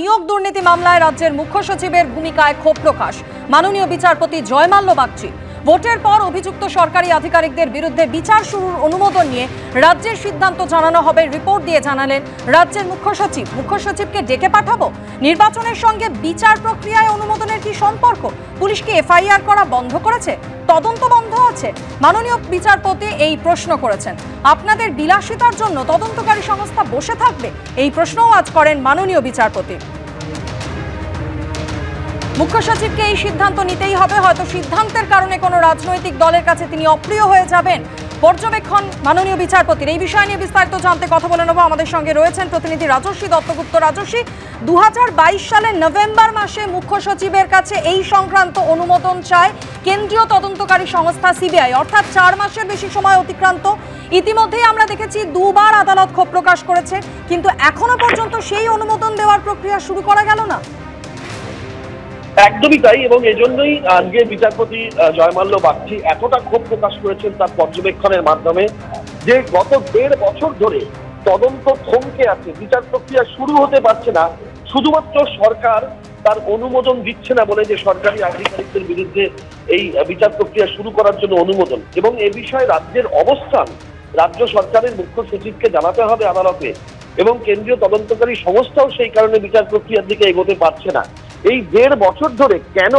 নিয়োগ দুর্নীতি মামলায় রাজ্যের মুখ্য সচিবের ভূমিকায় ক্ষোভ প্রকাশ। মাননীয় বিচারপতি জয়মাল্য বাগচি ভোটের পর অভিযুক্ত সরকারি আধিকারিকদের বিরুদ্ধে বিচার শুরুর অনুমোদন নিয়ে রাজ্যের সিদ্ধান্ত জানানো হবে রিপোর্ট দিয়ে জানালেন রাজ্যের মুখ্য সচিব। মুখ্য সচিবকে ডেকে পাঠাবো? নির্বাচনের সঙ্গে বিচার প্রক্রিয়ায় অনুমোদনের কি সম্পর্ক? পুলিশ কি এফআইআর করা বন্ধ করেছে? তদন্ত বন্ধ আছে? মাননীয় বিচারপতি এই প্রশ্ন করেছেন। আপনাদের বিলাসিতার জন্য তদন্তকারী সংস্থা বসে থাকবে? এই প্রশ্নও আজ করেন মাননীয় বিচারপতি। মুখ্য সচিবকে এই সিদ্ধান্ত নিতেই হবে। হয়তো সিদ্ধান্তের কারণে কোনো রাজনৈতিক দলের কাছে তিনি অপ্রিয় হয়ে যাবেন। পর্যবেক্ষণ মাননীয় বিচারপতির। এই বিষয় নিয়ে বিস্তারিত জানতে কথা বলে নেব। আমাদের সঙ্গে রয়েছেন প্রতিনিধি রাজস্বী দত্তগুপ্ত। রাজস্বী, 2022 সালের নভেম্বর মাসে মুখ্য সচিবের কাছে এই সংক্রান্ত অনুমোদন চায় কেন্দ্রীয় তদন্তকারী সংস্থা সিবিআই, অর্থাৎ 4 মাসের বেশি সময় অতিক্রান্ত। ইতিমধ্যেই আমরা দেখেছি দুবার আদালত ক্ষোভ প্রকাশ করেছে, কিন্তু এখনো পর্যন্ত সেই অনুমোদন দেওয়ার প্রক্রিয়া শুরু করা গেল না। একদমই তাই, এবং এজন্যই আজকে বিচারপতি জয়মাল্য বাগচি এতটা ক্ষোভ প্রকাশ করেছেন তার পর্যবেক্ষণের মাধ্যমে যে গত 1.5 বছর ধরে তদন্ত থমকে আছে, বিচার প্রক্রিয়া শুরু হতে পারছে না, শুধুমাত্র সরকার তার অনুমোদন দিচ্ছে না বলে যে সরকারি আধিকারিকদের বিরুদ্ধে এই বিচার প্রক্রিয়া শুরু করার জন্য অনুমোদন। এবং এ বিষয়ে রাজ্যের অবস্থান রাজ্য সরকারের মুখ্য সচিবকে জানাতে হবে আদালতে, এবং কেন্দ্রীয় তদন্তকারী সংস্থাও সেই কারণে বিচার প্রক্রিয়ার দিকে এগোতে পারছে না। এই 1.5 বছর ধরে কেন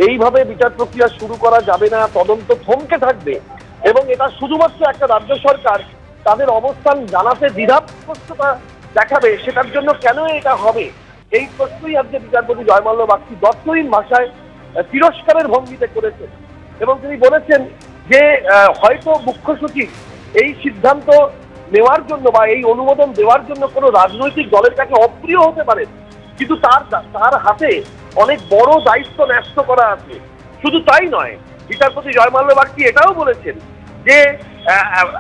এইভাবে বিচার প্রক্রিয়া শুরু করা যাবে না, তদন্ত থমকে থাকবে, এবং এটা শুধুমাত্র একটা রাজ্য সরকার তাদের অবস্থান জানাতে দ্বিধাগ্রস্ততা দেখাবে, সেটার জন্য কেন এটা হবে? এই প্রশ্নই আজকে বিচারপতি জয়মাল্য বাগচি দর্শহীন ভাষায় তিরস্কারের ভঙ্গিতে করেছেন, এবং তিনি বলেছেন যে হয়তো মুখ্য সচিব এই সিদ্ধান্ত নেওয়ার জন্য বা এই অনুমোদন দেওয়ার জন্য কোনো রাজনৈতিক দলের কাছে অপ্রিয় হতে পারে, কিন্তু তার হাতে অনেক বড় দায়িত্ব ন্যস্ত করা আছে। শুধু তাই নয়, বিচারপতি জয়মাল্য বাগচি এটাও বলেছেন যে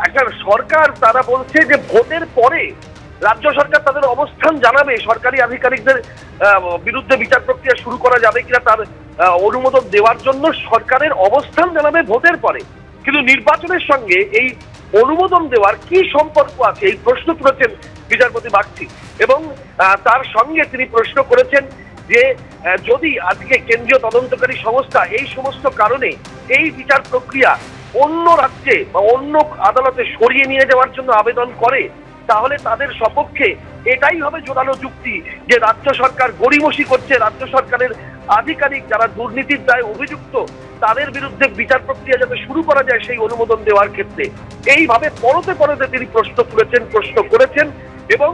একটা সরকার, তারা বলছে যে ভোটের পরে রাজ্য সরকার তাদের অবস্থান জানাবে, সরকারি আধিকারিকদের বিরুদ্ধে বিচার প্রক্রিয়া শুরু করা যাবে কিনা তার অনুমোদন দেওয়ার জন্য সরকারের অবস্থান জানাবে ভোটের পরে। কিন্তু নির্বাচনের সঙ্গে এই অনুমোদন দেওয়ার কি সম্পর্ক আছে, এই প্রশ্ন তুলেছেন বিচারপতি বাগচি। এবং তার সঙ্গে তিনি প্রশ্ন করেছেন যে যদি আজকে কেন্দ্রীয় তদন্তকারী সংস্থা এই সমস্ত কারণে এই বিচার প্রক্রিয়া অন্য রাজ্যে বা অন্য আদালতে সরিয়ে নিয়ে যাওয়ার জন্য আবেদন করে, তাহলে তাদের সপক্ষে এটাই হবে জোরালো যুক্তি যে রাজ্য সরকার গড়িমসি করছে, রাজ্য সরকারের আধিকারিক যারা দুর্নীতির দায়ে অভিযুক্ত তাদের বিরুদ্ধে বিচার প্রক্রিয়া যাতে শুরু করা যায় সেই অনুমোদন দেওয়ার ক্ষেত্রে। এইভাবে পরতে পরতে তিনি প্রশ্ন করেছেন এবং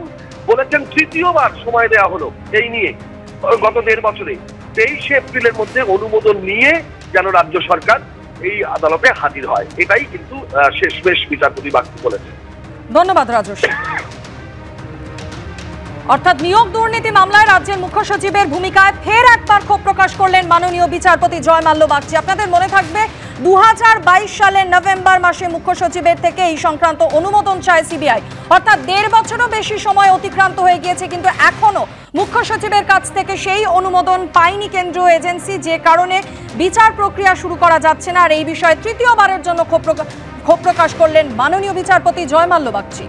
বলেছেন তৃতীয়বার সময় দেওয়া হলো এই নিয়ে গত 1.5 বছরে। 23 এপ্রিলের মধ্যে অনুমোদন নিয়ে যেন রাজ্য সরকার এই আদালতে হাজির হয়, এটাই কিন্তু শেষমেশ বিচারপতি বাগচি বলেছেন। ধন্যবাদ রাজস্বী। অর্থাৎ নিয়োগ দুর্নীতি মামলায় রাজ্যের মুখ্য সচিবের ভূমিকায় ফের একবার ক্ষোভ প্রকাশ করলেন মাননীয় বিচারপতি জয়মাল্য বাগচি। আপনাদের মনে থাকবে 2022 সালের নভেম্বর মাসে মুখ্য সচিবের থেকে এই সংক্রান্ত অনুমোদন চায় সিবিআই, অর্থাৎ 1.5 বছরও বেশি সময় অতিক্রান্ত হয়ে গিয়েছে, কিন্তু এখনো মুখ্য সচিবের কাছ থেকে সেই অনুমোদন পায়নি কেন্দ্রীয় এজেন্সি, যে কারণে বিচার প্রক্রিয়া শুরু করা যাচ্ছে না। আর এই বিষয়ে তৃতীয়বারের জন্য ক্ষোভ প্রকাশ করলেন মাননীয় বিচারপতি জয়মাল্য বাগচি।